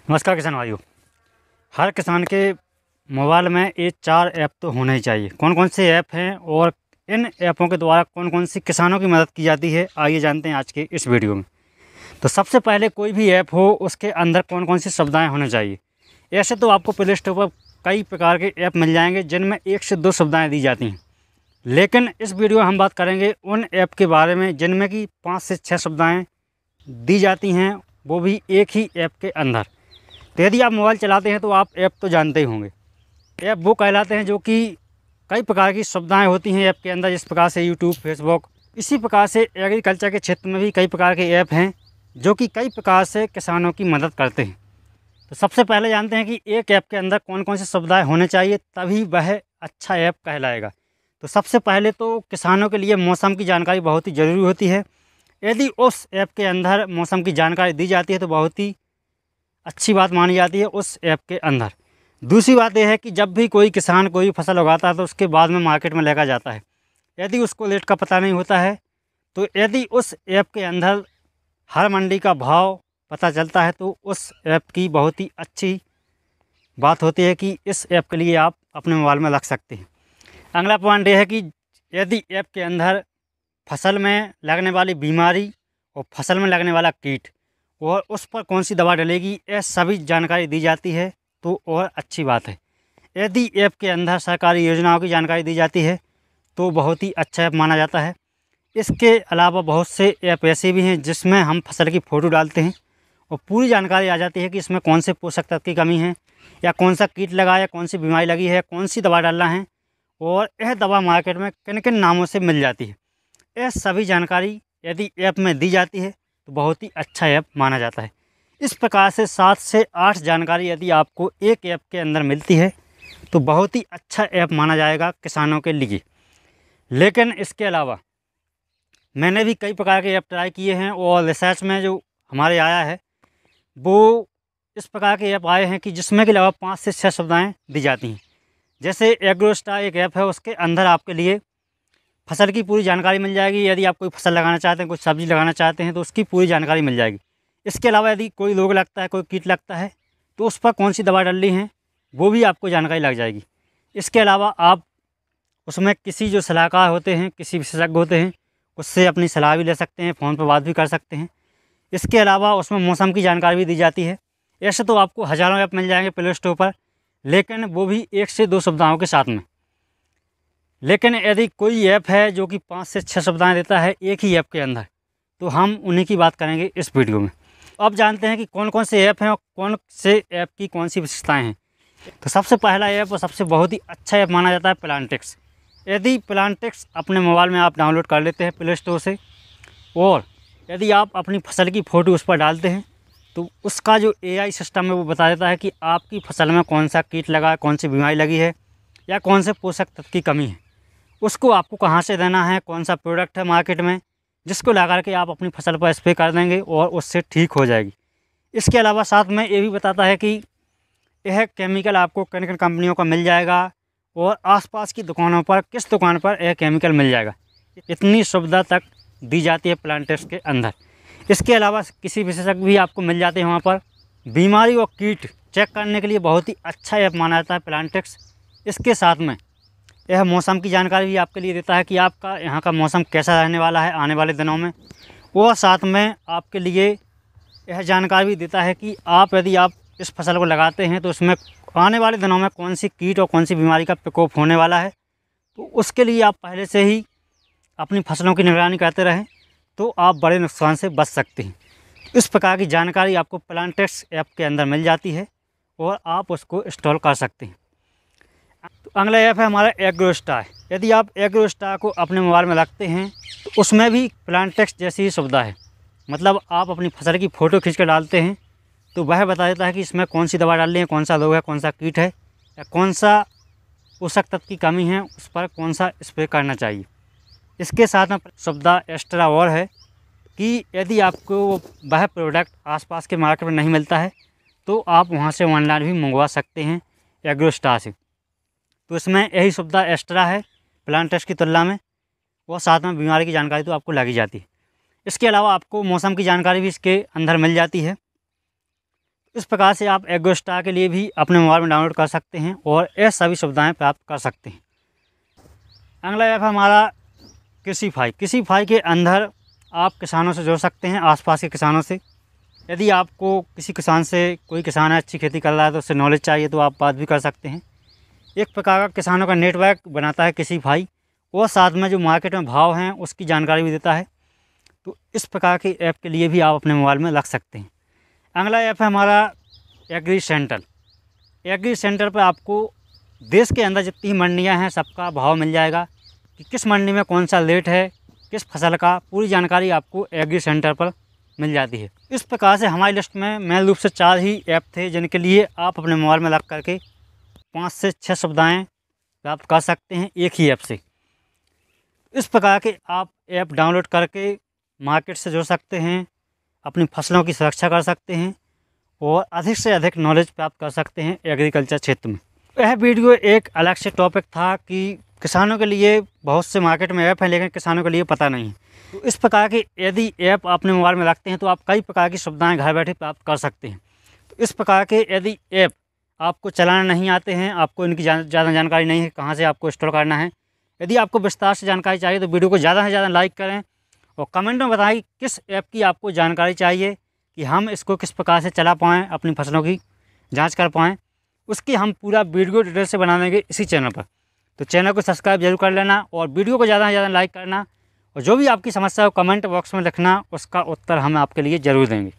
नमस्कार किसान भाइयों। हर किसान के मोबाइल में ये 4 ऐप तो होने ही चाहिए। कौन कौन से ऐप हैं और इन ऐपों के द्वारा कौन कौन सी किसानों की मदद की जाती है, आइए जानते हैं आज के इस वीडियो में। तो सबसे पहले कोई भी ऐप हो उसके अंदर कौन कौन सी सुविधाएँ होनी चाहिए। ऐसे तो आपको प्ले स्टोर पर कई प्रकार के ऐप मिल जाएंगे जिनमें 1 से 2 सुविधाएँ दी जाती हैं, लेकिन इस वीडियो में हम बात करेंगे उन ऐप के बारे में जिनमें कि 5 से 6 सुविधाएँ दी जाती हैं, वो भी एक ही ऐप के अंदर। तो यदि आप मोबाइल चलाते हैं तो आप ऐप तो जानते ही होंगे। ऐप वो कहलाते हैं जो कि कई प्रकार की सुविधाएं होती हैं ऐप के अंदर, जिस प्रकार से यूट्यूब, फेसबुक। इसी प्रकार से एग्रीकल्चर के क्षेत्र में भी कई प्रकार के ऐप हैं जो कि कई प्रकार से किसानों की मदद करते हैं। तो सबसे पहले जानते हैं कि एक ऐप के अंदर कौन कौन सी सुविधाएँ होने चाहिए, तभी वह अच्छा ऐप कहलाएगा। तो सबसे पहले तो किसानों के लिए मौसम की जानकारी बहुत ही ज़रूरी होती है। यदि उस ऐप के अंदर मौसम की जानकारी दी जाती है तो बहुत ही अच्छी बात मानी जाती है उस ऐप के अंदर। दूसरी बात यह है कि जब भी कोई किसान कोई फसल उगाता है तो उसके बाद में मार्केट में लेकर जाता है, यदि उसको रेट का पता नहीं होता है तो यदि उस ऐप के अंदर हर मंडी का भाव पता चलता है तो उस ऐप की बहुत ही अच्छी बात होती है कि इस ऐप के लिए आप अपने मोबाइल में रख सकते हैं। अगला पॉइंट यह है कि यदि ऐप के अंदर फसल में लगने वाली बीमारी और फसल में लगने वाला कीट और उस पर कौन सी दवा डलेगी, यह सभी जानकारी दी जाती है तो और अच्छी बात है। यदि ऐप के अंदर सरकारी योजनाओं की जानकारी दी जाती है तो बहुत ही अच्छा ऐप माना जाता है। इसके अलावा बहुत से ऐप ऐसे भी हैं जिसमें हम फसल की फ़ोटो डालते हैं और पूरी जानकारी आ जाती है कि इसमें कौन से पोषक तत्व की कमी है, या कौन सा कीट लगा, या कौन सी बीमारी लगी है, कौन सी दवा डालना है और यह दवा मार्केट में किन किन नामों से मिल जाती है। यह सभी जानकारी यदि ऐप में दी जाती है तो बहुत ही अच्छा ऐप माना जाता है। इस प्रकार से 7 से 8 जानकारी यदि आपको एक ऐप के अंदर मिलती है तो बहुत ही अच्छा ऐप माना जाएगा किसानों के लिए। लेकिन इसके अलावा मैंने भी कई प्रकार के ऐप ट्राई किए हैं और रिसर्च में जो हमारे आया है वो इस प्रकार के ऐप आए हैं कि जिसमें के अलावा 5 से 6 सुविधाएँ दी जाती हैं। जैसे एग्रोस्टार एक ऐप है, उसके अंदर आपके लिए फसल की पूरी जानकारी मिल जाएगी। यदि आप कोई फसल लगाना चाहते हैं, कुछ सब्ज़ी लगाना चाहते हैं तो उसकी पूरी जानकारी मिल जाएगी। इसके अलावा यदि कोई रोग लगता है, कोई कीट लगता है तो उस पर कौन सी दवा डलनी है वो भी आपको जानकारी लग जाएगी। इसके अलावा आप उसमें किसी जो सलाहकार होते हैं, किसी विशेषज्ञ होते हैं, उससे अपनी सलाह भी ले सकते हैं, फ़ोन पर बात भी कर सकते हैं। इसके अलावा उसमें मौसम की जानकारी भी दी जाती है। ऐसे तो आपको हज़ारों ऐप मिल जाएंगे प्ले स्टोर पर, लेकिन वो भी 1 से 2 सुविधाओं के साथ में। लेकिन यदि कोई ऐप है जो कि 5 से 6 सुविधाएँ देता है एक ही ऐप के अंदर, तो हम उन्हीं की बात करेंगे इस वीडियो में। अब जानते हैं कि कौन कौन से ऐप हैं और कौन से ऐप की कौन सी विशेषताएँ हैं। तो सबसे पहला ऐप और सबसे बहुत ही अच्छा ऐप माना जाता है प्लांटेक्स। यदि प्लांटेक्स अपने मोबाइल में आप डाउनलोड कर लेते हैं प्ले स्टोर से, और यदि आप अपनी फसल की फ़ोटो उस पर डालते हैं तो उसका जो AI सिस्टम है वो बता देता है कि आपकी फसल में कौन सा कीट लगा है, कौन सी बीमारी लगी है, या कौन से पोषक तत्व की कमी है। उसको आपको कहाँ से देना है, कौन सा प्रोडक्ट है मार्केट में जिसको लगा के आप अपनी फसल पर स्प्रे कर देंगे और उससे ठीक हो जाएगी। इसके अलावा साथ में ये भी बताता है कि यह केमिकल आपको किन किन कंपनियों का मिल जाएगा और आसपास की दुकानों पर किस दुकान पर यह केमिकल मिल जाएगा। इतनी सुविधा तक दी जाती है प्लांटेक्स के अंदर। इसके अलावा किसी विशेषज्ञ भी आपको मिल जाते हैं वहाँ पर। बीमारी और कीट चेक करने के लिए बहुत ही अच्छा ऐप माना जाता है प्लांटेक्स। इसके साथ में यह मौसम की जानकारी भी आपके लिए देता है कि आपका यहाँ का मौसम कैसा रहने वाला है आने वाले दिनों में, और साथ में आपके लिए यह जानकारी भी देता है कि आप यदि आप इस फसल को लगाते हैं तो उसमें आने वाले दिनों में कौन सी कीट और कौन सी बीमारी का प्रकोप होने वाला है, तो उसके लिए आप पहले से ही अपनी फसलों की निगरानी करते रहें तो आप बड़े नुकसान से बच सकते हैं। इस प्रकार की जानकारी आपको प्लांटेक्स ऐप के अंदर मिल जाती है और आप उसको इंस्टॉल कर सकते हैं। तो अगला ऐप है हमारा एग्रोस्टार। यदि आप एग्रोस्टार को अपने मोबाइल में रखते हैं तो उसमें भी प्लांटेक्स जैसी ही सुविधा है। मतलब आप अपनी फसल की फ़ोटो खींच कर डालते हैं तो वह बता देता है कि इसमें कौन सी दवा डालनी है, कौन सा रोग है, कौन सा कीट है, या कौन सा पोषक तत्व की कमी है, उस पर कौन सा स्प्रे करना चाहिए। इसके साथ में सुविधा एक्स्ट्रा और है कि यदि आपको वह प्रोडक्ट आसपास के मार्केट में नहीं मिलता है तो आप वहाँ से ऑनलाइन भी मंगवा सकते हैं एग्रोस्टार से। तो इसमें यही सुविधा एक्स्ट्रा है प्लांटेक्स की तुलना में, और साथ में बीमारी की जानकारी तो आपको लगी जाती है। इसके अलावा आपको मौसम की जानकारी भी इसके अंदर मिल जाती है। इस प्रकार से आप एग्रोस्टार के लिए भी अपने मोबाइल में डाउनलोड कर सकते हैं और ये सभी सुविधाएं प्राप्त कर सकते हैं। अगला ऐप हमारा कृषिफाई के अंदर आप किसानों से जुड़ सकते हैं, आसपास के किसानों से। यदि आपको किसी किसान से, कोई किसान है अच्छी खेती कर रहा है तो उससे नॉलेज चाहिए तो आप बात भी कर सकते हैं। एक प्रकार का किसानों का नेटवर्क बनाता है कृषिफाई, और साथ में जो मार्केट में भाव हैं उसकी जानकारी भी देता है। तो इस प्रकार के ऐप के लिए भी आप अपने मोबाइल में रख सकते हैं। अगला ऐप है हमारा एग्री सेंटर पर आपको देश के अंदर जितनी मंडियां हैं सबका भाव मिल जाएगा कि किस मंडी में कौन सा रेट है, किस फसल का, पूरी जानकारी आपको एग्री सेंटर पर मिल जाती है। इस प्रकार से हमारी लिस्ट में मेन रूप से 4 ही ऐप थे जिनके लिए आप अपने मोबाइल में रख करके 5 से 6 सुविधाएँ प्राप्त कर सकते हैं एक ही ऐप से। इस प्रकार के आप ऐप डाउनलोड करके मार्केट से जुड़ सकते हैं, अपनी फसलों की सुरक्षा कर सकते हैं और अधिक से अधिक नॉलेज प्राप्त कर सकते हैं एग्रीकल्चर क्षेत्र में। यह वीडियो एक अलग से टॉपिक था कि किसानों के लिए बहुत से मार्केट में ऐप हैं लेकिन किसानों के लिए पता नहीं। तो इस प्रकार के यदि ऐप अपने मोबाइल में रखते हैं तो आप कई प्रकार की सुविधाएं घर बैठे प्राप्त कर सकते हैं। तो इस प्रकार के यदि ऐप आपको चलाना नहीं आते हैं, आपको इनकी ज़्यादा जानकारी नहीं है कहाँ से आपको इंस्टॉल करना है, यदि आपको विस्तार से जानकारी चाहिए तो वीडियो को ज़्यादा से ज़्यादा लाइक करें और कमेंट में बताएं किस ऐप की आपको जानकारी चाहिए कि हम इसको किस प्रकार से चला पाएँ, अपनी फसलों की जाँच कर पाएँ। उसकी हम पूरा वीडियो डिटेल से बना देंगे इसी चैनल पर। तो चैनल को सब्सक्राइब जरूर कर लेना और वीडियो को ज़्यादा से ज़्यादा लाइक करना और जो भी आपकी समस्या हो कमेंट बॉक्स में लिखना, उसका उत्तर हम आपके लिए ज़रूर देंगे।